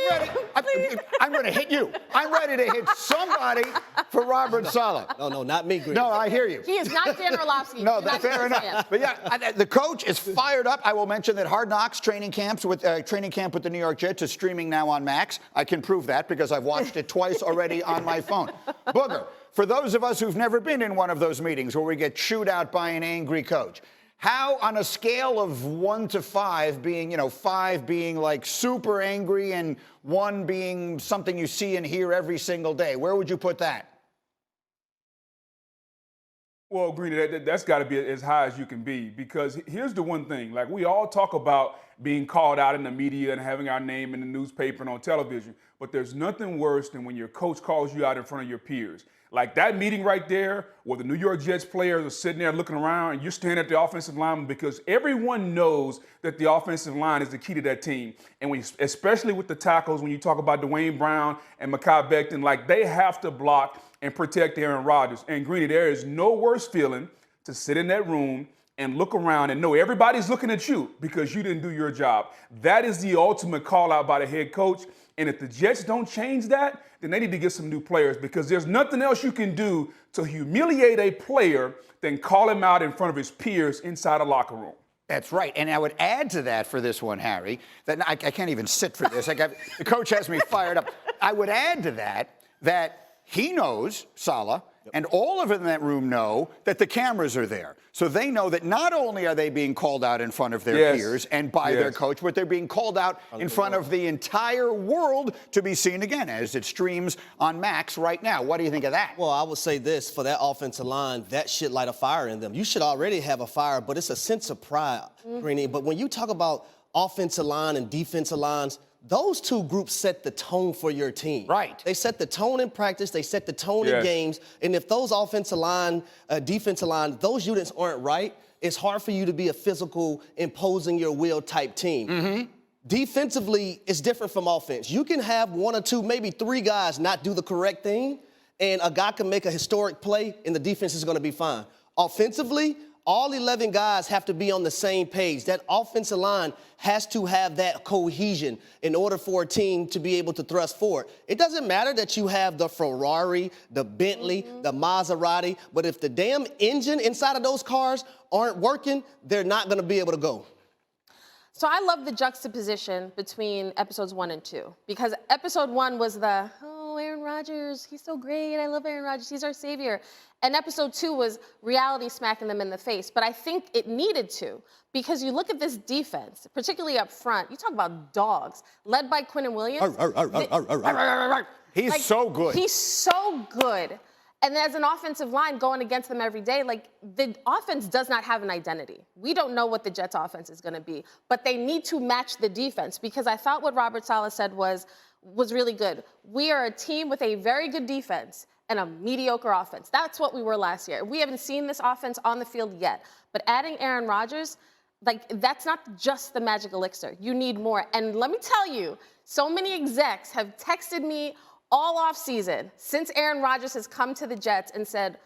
ready. I'm going to hit you. I'm ready to hit somebody for Robert Saleh. No, not me, Green. No, I hear you. He is not Dan Orlovsky. No, that's fair enough. But yeah, the coach is fired up. I will mention that Hard Knocks training camp with the New York Jets is streaming now on Max. I can prove that because I've watched it twice already on my phone. Booger, for those of us who've never been in one of those meetings where we get chewed out by an angry coach, how, on a scale of 1 to 5 being, 5 being like super angry and 1 being something you see and hear every single day, where would you put that? Well, Greeny, that's got to be as high as you can be, because here's the one thing. Like, we all talk about being called out in the media and having our name in the newspaper and on television, but there's nothing worse than when your coach calls you out in front of your peers. Like that meeting right there where the New York Jets players are sitting there looking around and you're standing at the offensive line, because everyone knows that the offensive line is the key to that team. And especially with the tackles, when you talk about Dwayne Brown and Mekhi Becton, like they have to block and protect Aaron Rodgers. And Greeny, there is no worse feeling to sit in that room and look around and know everybody's looking at you because you didn't do your job. That is the ultimate call out by the head coach. And if the Jets don't change that, then they need to get some new players, because there's nothing else you can do to humiliate a player than call him out in front of his peers inside a locker room. That's right. And I would add to that for this one, Harry, that I can't even sit for this. The coach has me fired up. I would add to that he knows, Saleh, and all of them in that room know that the cameras are there. So they know that not only are they being called out in front of their peers and by their coach, but they're being called out in front of the entire world to be seen again as it streams on Max right now. What do you think of that? Well, I would say this, for that offensive line, that should light a fire in them. You should already have a fire, but it's a sense of pride, Greeny. But when you talk about offensive line and defensive lines, those two groups set the tone for your team. Right. They set the tone in practice. They set the tone in games. And if those offensive line, defensive line, those units aren't right, it's hard for you to be a physical, imposing your will type team. Defensively, it's different from offense. You can have 1 or 2, maybe 3 guys not do the correct thing, and a guy can make a historic play, and the defense is going to be fine. Offensively, all 11 guys have to be on the same page. That offensive line has to have that cohesion in order for a team to be able to thrust forward. It doesn't matter that you have the Ferrari, the Bentley, the Maserati, but if the damn engine inside of those cars aren't working, they're not going to be able to go. So I love the juxtaposition between episodes 1 and 2, because episode 1 was the, oh, Aaron Rodgers, he's so great, I love Aaron Rodgers, he's our savior. And episode 2 was reality smacking them in the face. But I think it needed to, because you look at this defense, particularly up front, you talk about dogs, led by Quinnen Williams. He's so good. He's so good. And as an offensive line going against them every day, like, the offense does not have an identity. We don't know what the Jets offense is going to be, but they need to match the defense, because I thought what Robert Saleh said was really good. We are a team with a very good defense and a mediocre offense. That's what we were last year. We haven't seen this offense on the field yet, but adding Aaron Rodgers, like, that's not just the magic elixir. You need more. And let me tell you, so many execs have texted me all offseason since Aaron Rodgers has come to the Jets and said,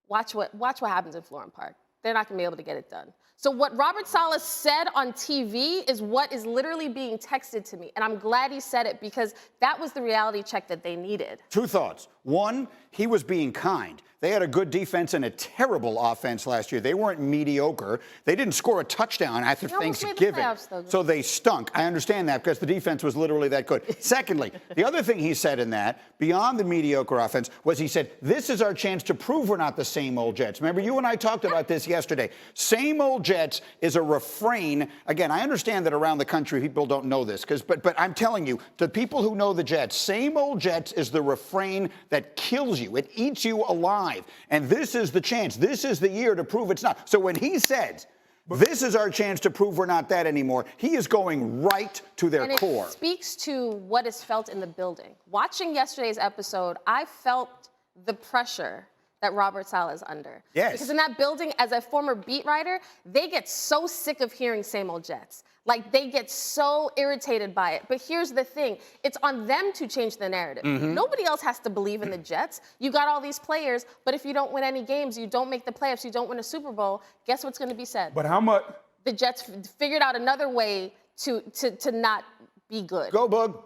watch what happens in Florham Park. They're not going to be able to get it done. So what Robert Saleh said on TV is what is literally being texted to me. And I'm glad he said it, because that was the reality check that they needed. 2 thoughts. 1, he was being kind. They had a good defense and a terrible offense last year. They weren't mediocre. They didn't score a touchdown after Thanksgiving. So they stunk. I understand that, because the defense was literally that good. Secondly, the other thing he said in that, beyond the mediocre offense, was he said, this is our chance to prove we're not the same old Jets. Remember, you and I talked about this yesterday. Same old Jets is a refrain. Again, I understand that around the country people don't know this, but I'm telling you, to people who know the Jets, same old Jets is the refrain that kills you. It eats you alive. And this is the chance. This is the year to prove it's not. So when he said, this is our chance to prove we're not that anymore, he is going right to their core. It speaks to what is felt in the building. Watching yesterday's episode, I felt the pressure that Robert Saleh is under. Yes. Because in that building, as a former beat writer, they get so sick of hearing same old Jets. Like, they get so irritated by it. But here's the thing. It's on them to change the narrative. Nobody else has to believe in the Jets. You got all these players, but if you don't win any games, you don't make the playoffs, you don't win a Super Bowl, guess what's going to be said? But how much? The Jets figured out another way to not be good. Go, Bug.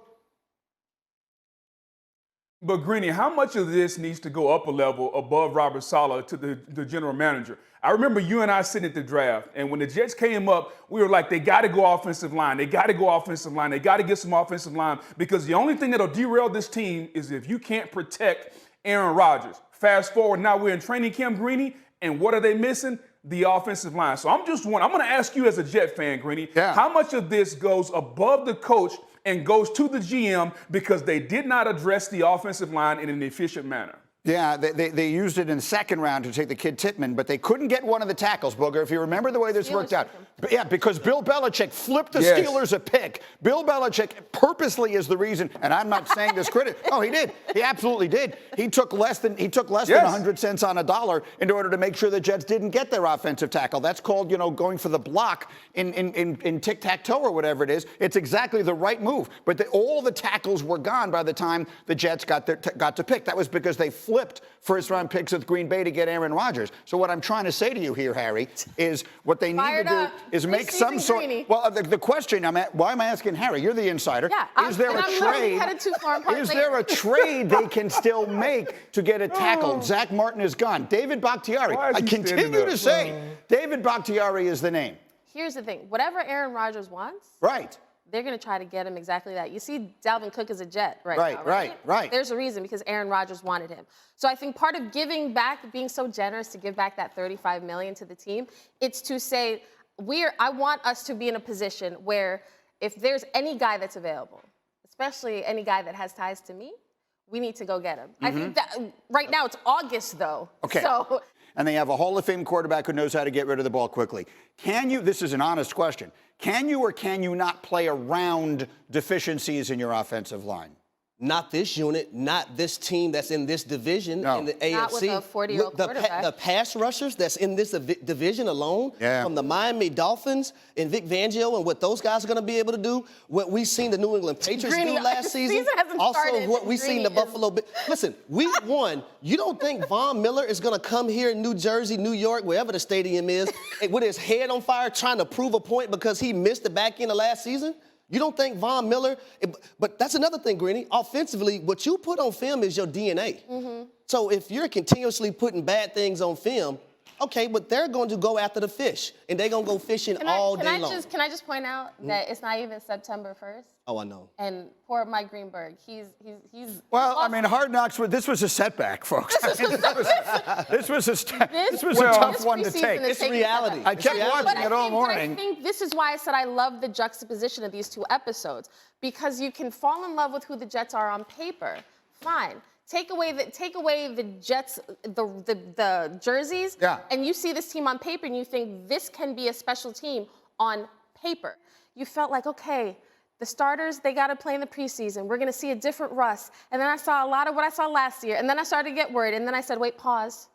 But Greeny, how much of this needs to go up a level above Robert Saleh to the general manager? I remember you and I sitting at the draft, and when the Jets came up, we were like, they got to go offensive line. They got to go offensive line. They got to get some offensive line, because the only thing that'll derail this team is if you can't protect Aaron Rodgers. Fast forward, now we're in training camp, Greeny, and what are they missing? The offensive line. So I'm going to ask you as a Jet fan, Greeny, how much of this goes above the coach and goes to the GM because they did not address the offensive line in an efficient manner? Yeah, they used it in the second round to take the kid Tittman, but they couldn't get one of the tackles, Booger, if you remember the way this worked out. Yeah, because Bill Belichick flipped the Steelers a pick. Bill Belichick purposely is the reason, and I'm not saying this critic. Oh, he did. He absolutely did. He took less than 100 cents on a dollar in order to make sure the Jets didn't get their offensive tackle. That's called, going for the block in tic-tac-toe or whatever it is. It's exactly the right move. But all the tackles were gone by the time the Jets got to pick. That was because they flipped first-round picks with Green Bay to get Aaron Rodgers. So what I'm trying to say to you here, Harry, is what they need to do is make some sort. Well, the question why am I asking Harry? You're the insider. Yeah, is there a trade? Is there a trade they can still make to get a tackle? Zach Martin is gone. David Bakhtiari. I continue to say David Bakhtiari is the name. Here's the thing. Whatever Aaron Rodgers wants. Right. They're going to try to get him exactly that. You see Dalvin Cook is a Jet right now, right? Right. There's a reason, because Aaron Rodgers wanted him. So I think part of giving back, being so generous to give back that $35 million to the team, it's to say, I want us to be in a position where if there's any guy that's available, especially any guy that has ties to me, we need to go get him. I think that right now it's August, though. Okay. So, and they have a Hall of Fame quarterback who knows how to get rid of the ball quickly. This is an honest question, can you or can you not play around deficiencies in your offensive line? Not this unit, not this team that's in this division in the AFC. Not with a 40-year-old quarterback. The pass rushers that's in this division alone, from the Miami Dolphins and Vic Fangio and what those guys are going to be able to do, what we've seen the New England Patriots do last season, also what we've seen the Buffalo Bills. Listen, week one, you don't think Von Miller is going to come here in New Jersey, New York, wherever the stadium is, with his head on fire trying to prove a point because he missed the back end of last season? You don't think Von Miller, but that's another thing, Greeny. Offensively, what you put on film is your DNA. So if you're continuously putting bad things on film, okay, but they're going to go after the fish, and they're going to go fishing all day long. Can I just point out that it's not even September 1st? Oh, I know. And poor Mike Greenberg, he's. Well, I mean, Hard Knocks. This was a setback, folks. This was a tough one to take. It's reality. I kept watching it all morning. I think this is why I said I love the juxtaposition of these two episodes, because you can fall in love with who the Jets are on paper. Fine. Take away the Jets, the jerseys, and you see this team on paper, and you think this can be a special team on paper. You felt like, okay, the starters, they got to play in the preseason. We're going to see a different Russ. And then I saw a lot of what I saw last year. And then I started to get worried. And then I said, wait, pause.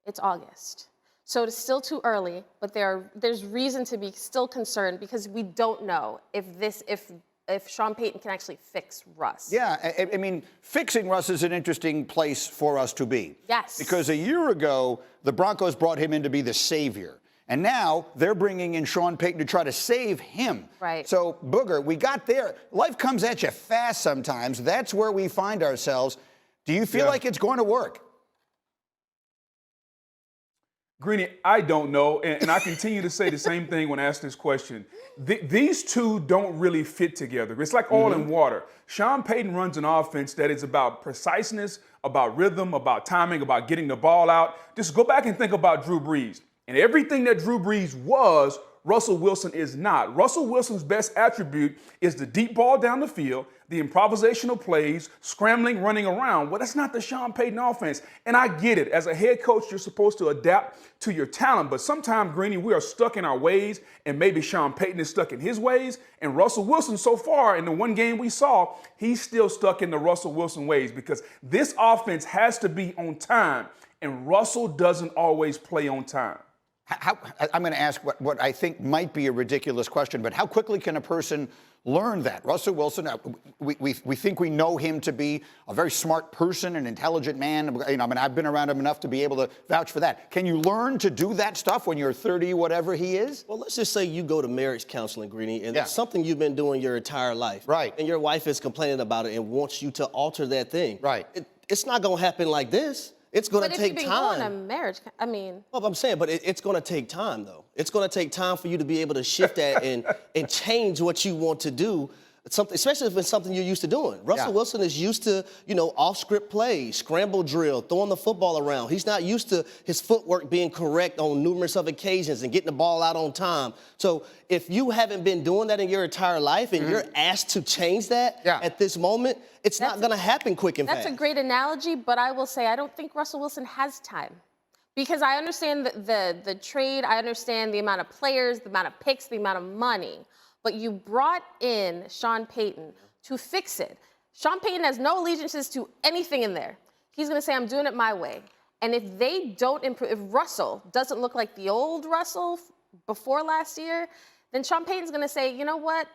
It's August. So it's still too early, but there's reason to be still concerned, because we don't know if Sean Payton can actually fix Russ. Yeah, I mean, fixing Russ is an interesting place for us to be. Yes. Because a year ago, the Broncos brought him in to be the savior. And now they're bringing in Sean Payton to try to save him. Right. So, Booger, we got there. Life comes at you fast sometimes. That's where we find ourselves. Do you feel like it's going to work? Greeny, I don't know, and I continue to say the same thing when asked this question. These two don't really fit together. It's like oil and water. Sean Payton runs an offense that is about preciseness, about rhythm, about timing, about getting the ball out. Just go back and think about Drew Brees. And everything that Drew Brees was, Russell Wilson is not. Russell Wilson's best attribute is the deep ball down the field, the improvisational plays, scrambling, running around. Well, that's not the Sean Payton offense. And I get it. As a head coach, you're supposed to adapt to your talent. But sometimes, Greeny, we are stuck in our ways, and maybe Sean Payton is stuck in his ways. And Russell Wilson, so far, in the one game we saw, he's still stuck in the Russell Wilson ways, because this offense has to be on time, and Russell doesn't always play on time. I'm going to ask what I think might be a ridiculous question, but how quickly can a person learned that? Russell Wilson, we think we know him to be a very smart person, an intelligent man. You know, I mean, I've been around him enough to be able to vouch for that. Can you learn to do that stuff when you're 30, whatever he is? Well, let's just say you go to marriage counseling, Greeny, and it's something you've been doing your entire life. Right. And your wife is complaining about it and wants you to alter that thing. Right. It's not going to happen like this. It's going to take time. But if you've been going to marriage, I mean. Well, I'm saying, but it's going to take time, though. It's going to take time for you to be able to shift that and change what you want to do. Something, especially if it's something you're used to doing. Russell Wilson is used to, you know, off-script plays, scramble drill, throwing the football around. He's not used to his footwork being correct on numerous of occasions and getting the ball out on time. So if you haven't been doing that in your entire life and you're asked to change that at this moment, it's not going to happen quick and fast. That's a great analogy, but I will say I don't think Russell Wilson has time. Because I understand the trade, I understand the amount of players, the amount of picks, the amount of money. But you brought in Sean Payton to fix it. Sean Payton has no allegiances to anything in there. He's going to say, I'm doing it my way. And if they don't improve, if Russell doesn't look like the old Russell before last year, then Sean Payton's going to say, you know what?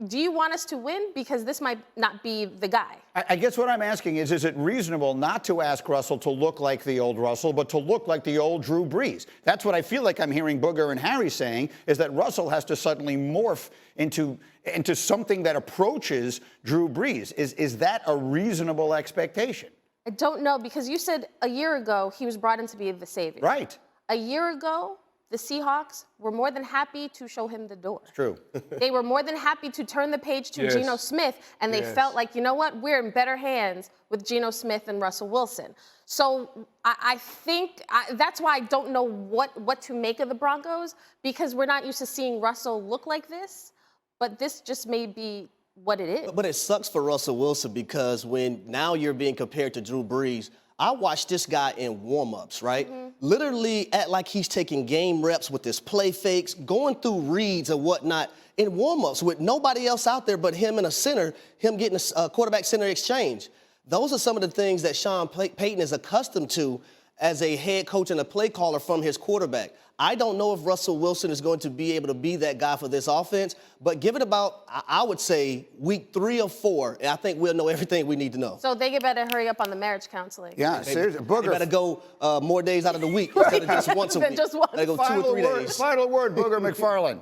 Do you want us to win? Because this might not be the guy. I guess what I'm asking is it reasonable not to ask Russell to look like the old Russell, but to look like the old Drew Brees? That's what I feel like I'm hearing Booger and Harry saying, is that Russell has to suddenly morph into something that approaches Drew Brees. Is that a reasonable expectation? I don't know, because you said a year ago he was brought in to be the savior. Right. A year ago, the Seahawks were more than happy to show him the door. It's true. They were more than happy to turn the page to Geno Smith, and they felt like, you know what, we're in better hands with Geno Smith and Russell Wilson. So I think that's why I don't know what to make of the Broncos, because we're not used to seeing Russell look like this, but this just may be what it is. But it sucks for Russell Wilson, because when now you're being compared to Drew Brees, I watched this guy in warm-ups, right? Literally act like he's taking game reps with his play fakes, going through reads and whatnot in warm-ups with nobody else out there but him and a center, him getting a quarterback-center exchange. Those are some of the things that Sean Payton is accustomed to as a head coach and a play caller from his quarterback. I don't know if Russell Wilson is going to be able to be that guy for this offense, but give it about, I would say, week 3 or 4, and I think we'll know everything we need to know. So they better hurry up on the marriage counseling. Yeah, seriously. Booger. They better go more days out of the week instead of just once a week. Just once. They go 2 or 3 days. Final word, Booger McFarland.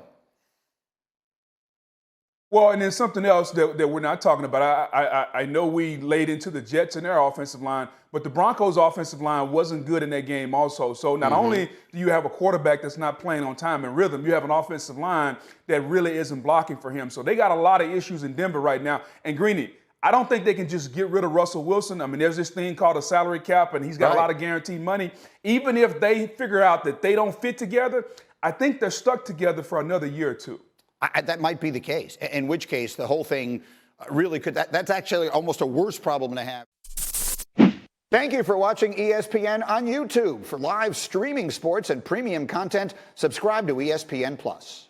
Well, and then something else that we're not talking about. I know we laid into the Jets and their offensive line, but the Broncos' offensive line wasn't good in that game also. So not only do you have a quarterback that's not playing on time and rhythm, you have an offensive line that really isn't blocking for him. So they got a lot of issues in Denver right now. And Greeny, I don't think they can just get rid of Russell Wilson. I mean, there's this thing called a salary cap, and he's got a lot of guaranteed money. Even if they figure out that they don't fit together, I think they're stuck together for another year or two. That might be the case, in which case the whole thing really could, that's actually almost a worse problem to have. Thank you for watching ESPN on YouTube. For live streaming sports and premium content, subscribe to ESPN+.